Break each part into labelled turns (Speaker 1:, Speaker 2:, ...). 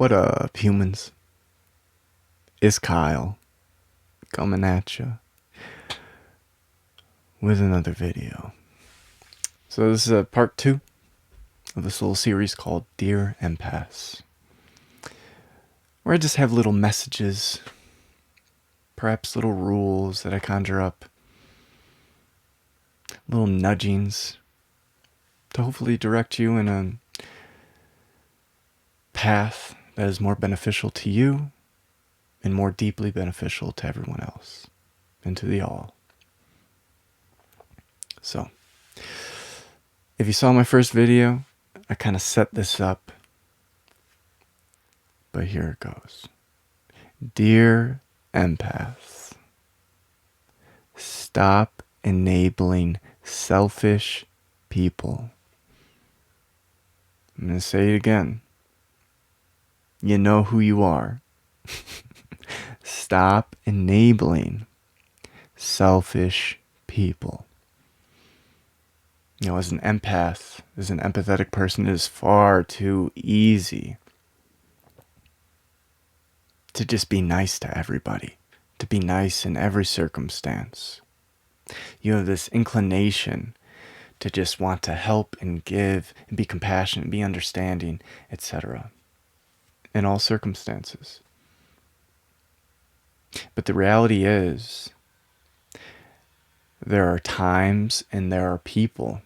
Speaker 1: What up, humans? It's Kyle coming at you with another video. So this is a part 2 of this little series called Dear Empaths, where I just have little messages, perhaps little rules that I conjure up, little nudgings to hopefully direct you in a path that is more beneficial to you and more deeply beneficial to everyone else and to the all. So, if you saw my first video, I kind of set this up, but here it goes. Dear empaths, stop enabling selfish people. I'm going to say it again. You know who you are. Stop enabling selfish people. You know, as an empath, as an empathetic person, it is far too easy to just be nice to everybody, to be nice in every circumstance. You have this inclination to just want to help and give and be compassionate and be understanding, etc. in all circumstances. But the reality is, there are times and there are people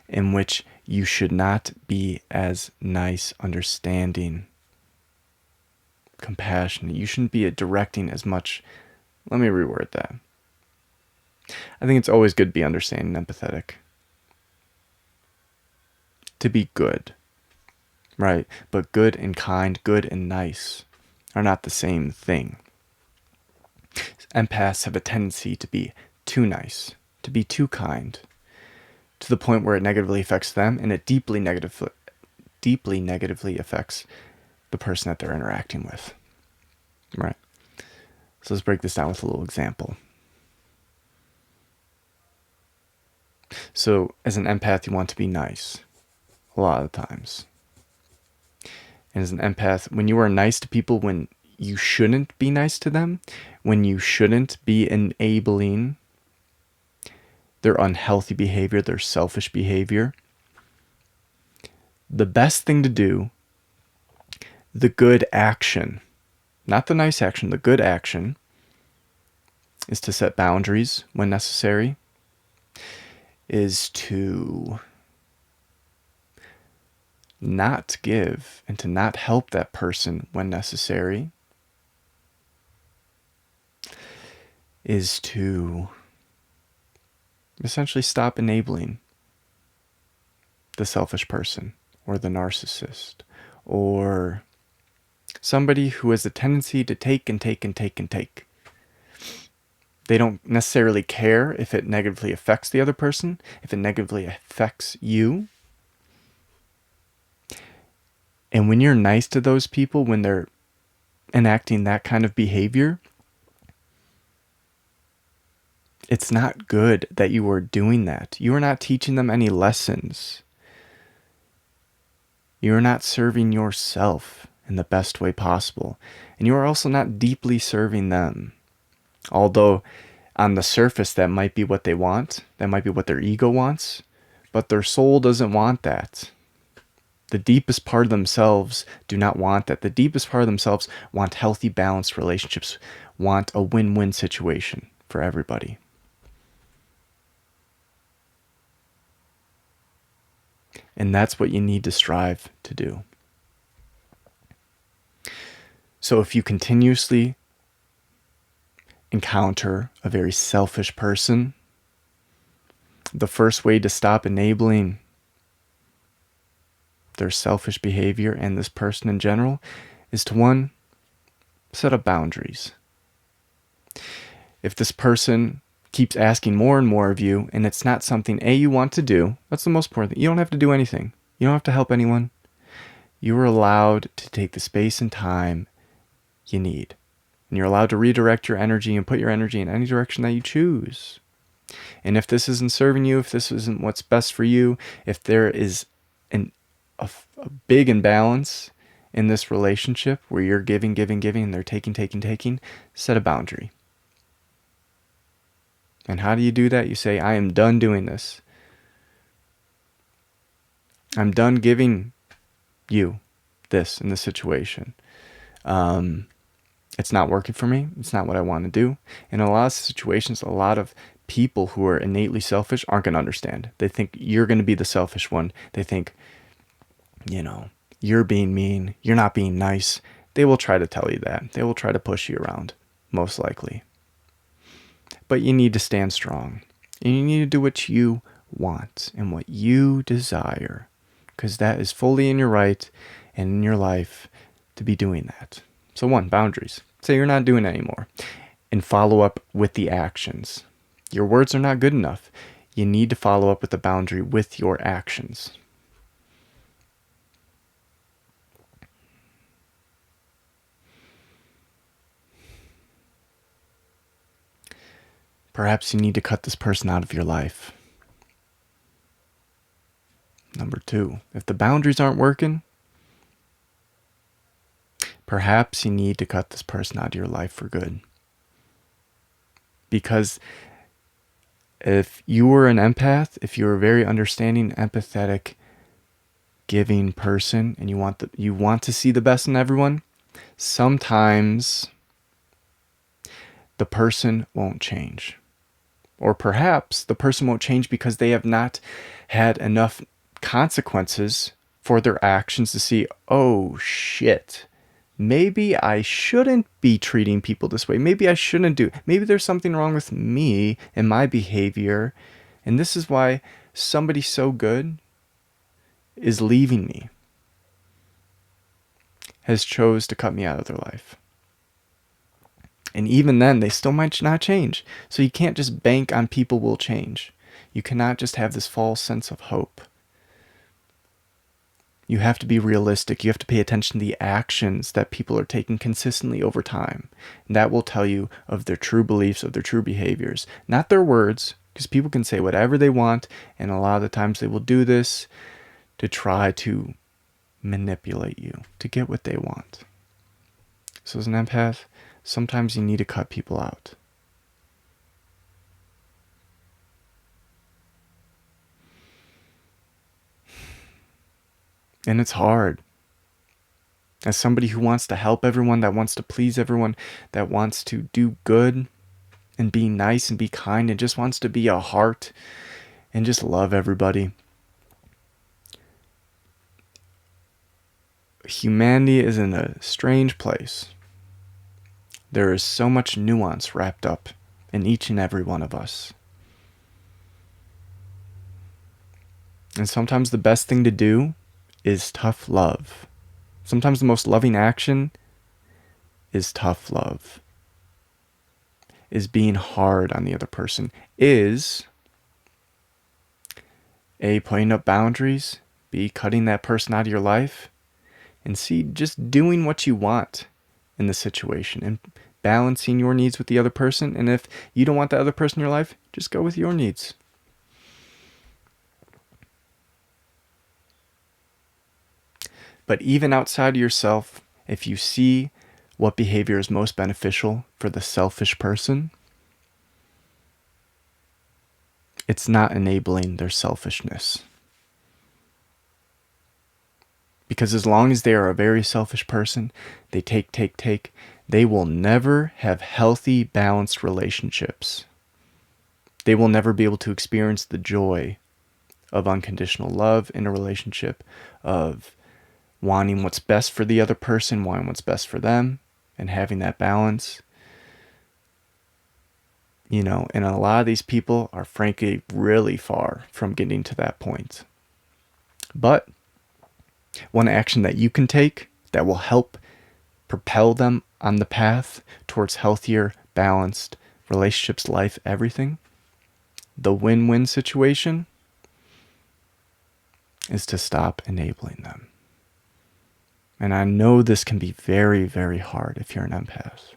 Speaker 1: in which you should not be as nice, understanding, compassionate. You shouldn't be directing as much. Let me reword that. I think it's always good to be understanding and empathetic. To be good. Right? But good and kind, good and nice are not the same thing. Empaths have a tendency to be too nice, to be too kind, to the point where it negatively affects them, and it deeply negatively affects the person that they're interacting with. Right? So let's break this down with a little example. So as an empath, you want to be nice a lot of the times. And as an empath, when you are nice to people when you shouldn't be nice to them, when you shouldn't be enabling their unhealthy behavior, their selfish behavior, the best thing to do, the good action, not the nice action, the good action, is to set boundaries when necessary, is to not give and to not help that person when necessary, is to essentially stop enabling the selfish person or the narcissist or somebody who has a tendency to take and take and take and take. They don't necessarily care if it negatively affects the other person, if it negatively affects you. And when you're nice to those people, when they're enacting that kind of behavior, it's not good that you are doing that. You are not teaching them any lessons. You are not serving yourself in the best way possible. And you are also not deeply serving them. Although on the surface, that might be what they want. That might be what their ego wants. But their soul doesn't want that. The deepest part of themselves do not want that. The deepest part of themselves want healthy, balanced relationships, want a win-win situation for everybody. And that's what you need to strive to do. So if you continuously encounter a very selfish person, the first way to stop enabling their selfish behavior and this person in general is to, one, set up boundaries. If this person keeps asking more and more of you and it's not something you want to do, that's the most important thing. You don't have to do anything. You don't have to help anyone. You are allowed to take the space and time you need. And you're allowed to redirect your energy and put your energy in any direction that you choose. And if this isn't serving you, if this isn't what's best for you, if there is an a big imbalance in this relationship where you're giving, giving, giving, and they're taking, taking, taking, set a boundary. And how do you do that? You say, I am done doing this. I'm done giving you this in this situation. It's not working for me. It's not what I want to do. In a lot of situations, a lot of people who are innately selfish aren't going to understand. They think you're going to be the selfish one. They think, you're being mean. You're not being nice. They will try to tell you that. They will try to push you around, most likely. But you need to stand strong. And you need to do what you want and what you desire, because that is fully in your right and in your life to be doing that. So 1, boundaries. Say you're not doing it anymore. And follow up with the actions. Your words are not good enough. You need to follow up with the boundary with your actions. Perhaps you need to cut this person out of your life. Number 2, if the boundaries aren't working, perhaps you need to cut this person out of your life for good. Because if you were an empath, if you're a very understanding, empathetic, giving person, and you want to see the best in everyone, sometimes the person won't change. Or perhaps the person won't change because they have not had enough consequences for their actions to see, oh shit, maybe I shouldn't be treating people this way. Maybe I shouldn't do. Maybe there's something wrong with me and my behavior. And this is why somebody so good is leaving me, has chose to cut me out of their life. And even then, they still might not change. So you can't just bank on people will change. You cannot just have this false sense of hope. You have to be realistic. You have to pay attention to the actions that people are taking consistently over time. And that will tell you of their true beliefs, of their true behaviors. Not their words, because people can say whatever they want, and a lot of the times they will do this to try to manipulate you, to get what they want. So as an empath, sometimes you need to cut people out. And it's hard. As somebody who wants to help everyone, that wants to please everyone, that wants to do good and be nice and be kind and just wants to be a heart and just love everybody. Humanity is in a strange place. There is so much nuance wrapped up in each and every one of us. And sometimes the best thing to do is tough love. Sometimes the most loving action is tough love. Is being hard on the other person. Is A, putting up boundaries. B, cutting that person out of your life. And C, just doing what you want in the situation and balancing your needs with the other person. And if you don't want the other person in your life, just go with your needs. But even outside of yourself, if you see what behavior is most beneficial for the selfish person, it's not enabling their selfishness. Because as long as they are a very selfish person, they take, they will never have healthy, balanced relationships. They will never be able to experience the joy of unconditional love in a relationship, of wanting what's best for the other person, wanting what's best for them, and having that balance. And a lot of these people are frankly really far from getting to that point. But one action that you can take that will help propel them on the path towards healthier, balanced relationships, life, everything, the win-win situation, is to stop enabling them. And I know this can be very, very hard if you're an empath.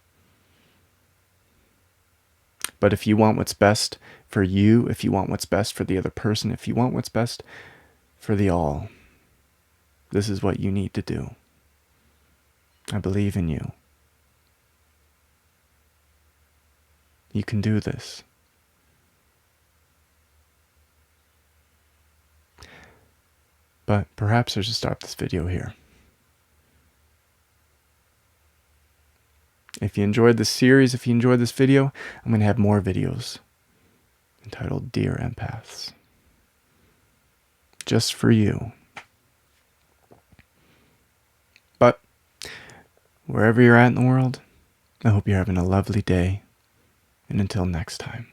Speaker 1: But if you want what's best for you, if you want what's best for the other person, if you want what's best for the all, This is what you need to do. I believe in you. You can do this. But perhaps I should stop this video here. If you enjoyed this series, if you enjoyed this video, I'm going to have more videos entitled Dear Empaths. Just for you. But wherever you're at in the world, I hope you're having a lovely day. And until next time.